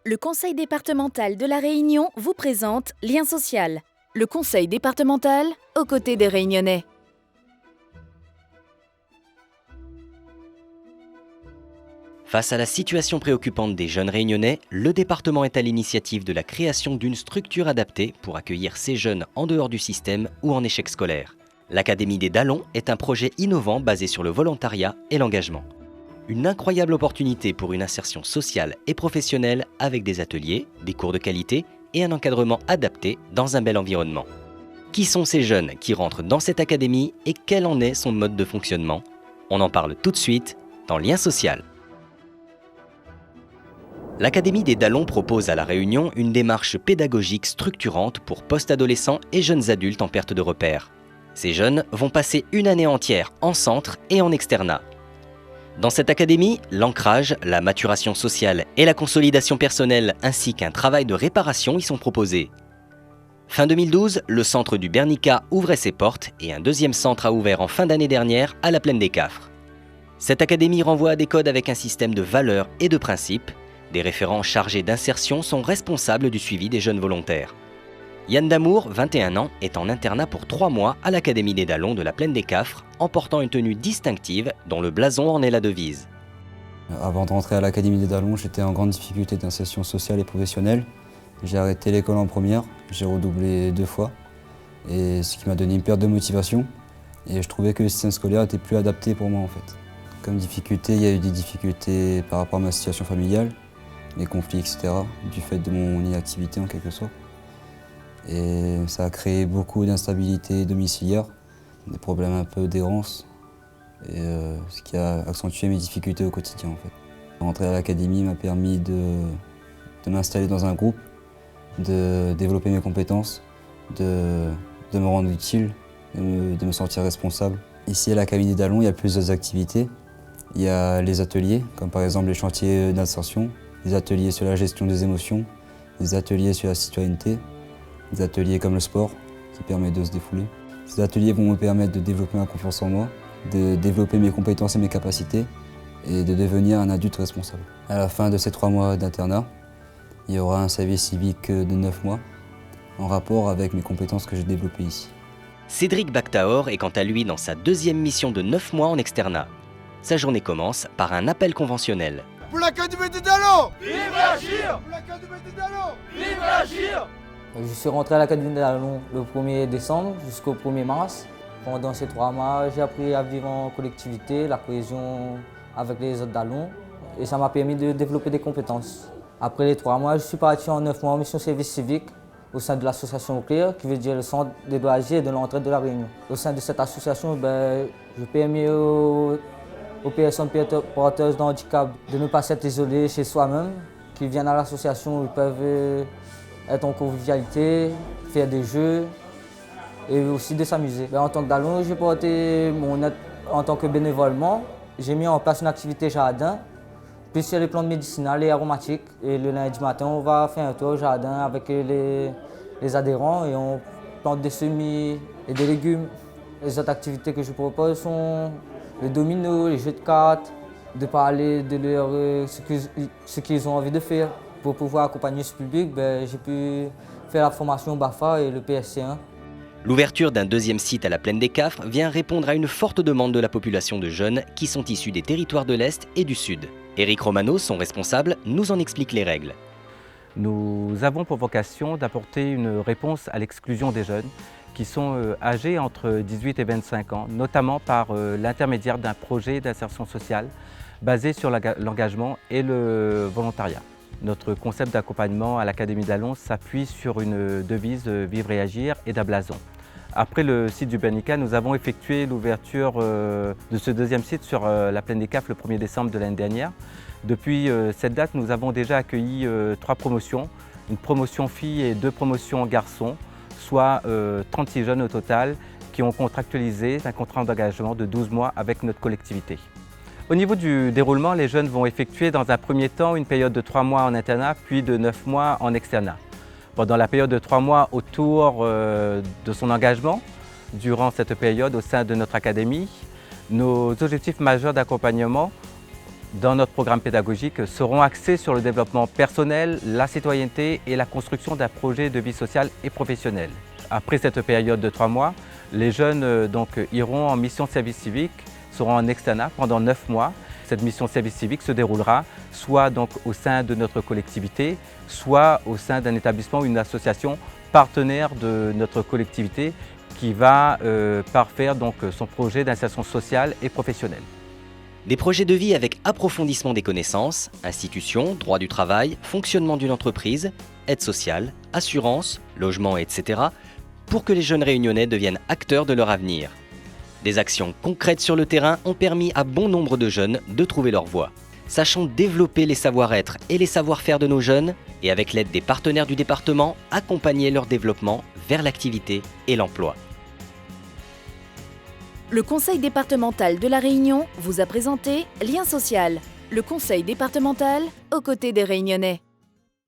Le Conseil départemental de La Réunion vous présente Lien social. Le Conseil départemental aux côtés des Réunionnais. Face à la situation préoccupante des jeunes réunionnais, le département est à l'initiative de la création d'une structure adaptée pour accueillir ces jeunes en dehors du système ou en échec scolaire. L'Académie des Dallons est un projet innovant basé sur le volontariat et l'engagement. Une incroyable opportunité pour une insertion sociale et professionnelle avec des ateliers, des cours de qualité et un encadrement adapté dans un bel environnement. Qui sont ces jeunes qui rentrent dans cette académie et quel en est son mode de fonctionnement? On en parle tout de suite dans Lien social. L'Académie des Dallons propose à La Réunion une démarche pédagogique structurante pour post-adolescents et jeunes adultes en perte de repères. Ces jeunes vont passer une année entière en centre et en externat. Dans cette académie, l'ancrage, la maturation sociale et la consolidation personnelle ainsi qu'un travail de réparation y sont proposés. Fin 2012, le centre du Bernica ouvrait ses portes et un deuxième centre a ouvert en fin d'année dernière à la Plaine des Cafres. Cette académie renvoie à des codes avec un système de valeurs et de principes. Des référents chargés d'insertion sont responsables du suivi des jeunes volontaires. Yann Damour, 21 ans, est en internat pour 3 mois à l'Académie des Dallons de la Plaine des Cafres, en portant une tenue distinctive dont le blason en est la devise. Avant de rentrer à l'Académie des Dallons, j'étais en grande difficulté d'insertion sociale et professionnelle. J'ai arrêté l'école en première, j'ai redoublé 2 fois, et ce qui m'a donné une perte de motivation. Et je trouvais que le système scolaire était plus adapté pour moi en fait. Comme difficulté, il y a eu des difficultés par rapport à ma situation familiale, les conflits, etc., du fait de mon inactivité en quelque sorte. Et ça a créé beaucoup d'instabilité domiciliaire, des problèmes un peu d'errance, et ce qui a accentué mes difficultés au quotidien en fait. Rentrer à l'académie m'a permis de m'installer dans un groupe, de développer mes compétences, de me rendre utile, de me sentir responsable. Ici à l'Académie des Dallons, il y a plusieurs activités. Il y a les ateliers, comme par exemple les chantiers d'insertion, des ateliers sur la gestion des émotions, des ateliers sur la citoyenneté, des ateliers comme le sport qui permet de se défouler. Ces ateliers vont me permettre de développer ma confiance en moi, de développer mes compétences et mes capacités et de devenir un adulte responsable. À la fin de ces 3 mois d'internat, il y aura un service civique de 9 mois en rapport avec mes compétences que j'ai développées ici. Cédric Bactaor est quant à lui dans sa deuxième mission de 9 mois en externat. Sa journée commence par un appel conventionnel. Pour l'Académie des Dallons! Vive Agir! Pour l'Académie des Dallons! Vive Agir! Je suis rentré à l'Académie des Dallons le 1er décembre jusqu'au 1er mars. Pendant ces 3 mois, j'ai appris à vivre en collectivité, la cohésion avec les autres Dallons, et ça m'a permis de développer des compétences. Après les 3 mois, je suis parti en 9 mois en mission service civique au sein de l'association Auclair, qui veut dire le centre des loisirs et de l'entraide de La Réunion. Au sein de cette association, je permets aux personnes porteuses de handicap de ne pas s'être isolées chez soi-même, qui viennent à l'association où ils peuvent être en convivialité, faire des jeux et aussi de s'amuser. En tant que Dallon, j'ai porté mon aide en tant que bénévolement. J'ai mis en place une activité jardin, plus sur les plantes médicinales et aromatiques. Et le lundi matin, on va faire un tour au jardin avec les adhérents et on plante des semis et des légumes. Les autres activités que je propose sont le domino, les jeux de cartes, de parler de ce qu'ils ont envie de faire. Pour pouvoir accompagner ce public, j'ai pu faire la formation BAFA et le PSC1. L'ouverture d'un deuxième site à la Plaine des Cafres vient répondre à une forte demande de la population de jeunes qui sont issus des territoires de l'Est et du Sud. Éric Romano, son responsable, nous en explique les règles. Nous avons pour vocation d'apporter une réponse à l'exclusion des jeunes qui sont âgés entre 18 et 25 ans, notamment par l'intermédiaire d'un projet d'insertion sociale basé sur l'engagement et le volontariat. Notre concept d'accompagnement à l'Académie Dallons s'appuie sur une devise Vivre et Agir et d'un blason. Après le site du Bernica, nous avons effectué l'ouverture de ce deuxième site sur la Plaine des Cafres le 1er décembre de l'année dernière. Depuis cette date, nous avons déjà accueilli 3 promotions, une promotion filles et 2 promotions garçons, soit 36 jeunes au total qui ont contractualisé un contrat d'engagement de 12 mois avec notre collectivité. Au niveau du déroulement, les jeunes vont effectuer dans un premier temps une période de 3 mois en internat, puis de 9 mois en externat. Pendant la période de 3 mois autour de son engagement, durant cette période au sein de notre académie, nos objectifs majeurs d'accompagnement dans notre programme pédagogique seront axés sur le développement personnel, la citoyenneté et la construction d'un projet de vie sociale et professionnelle. Après cette période de 3 mois, les jeunes iront en mission de service civique, seront en externat pendant 9 mois. Cette mission de service civique se déroulera soit au sein de notre collectivité, soit au sein d'un établissement ou une association partenaire de notre collectivité qui va parfaire son projet d'insertion sociale et professionnelle. Des projets de vie avec approfondissement des connaissances, institutions, droit du travail, fonctionnement d'une entreprise, aide sociale, assurance, logement, etc. pour que les jeunes réunionnais deviennent acteurs de leur avenir. Des actions concrètes sur le terrain ont permis à bon nombre de jeunes de trouver leur voie. Sachons développer les savoir-être et les savoir-faire de nos jeunes et avec l'aide des partenaires du département, accompagner leur développement vers l'activité et l'emploi. Le Conseil départemental de la Réunion vous a présenté Lien social, le conseil départemental aux côtés des Réunionnais.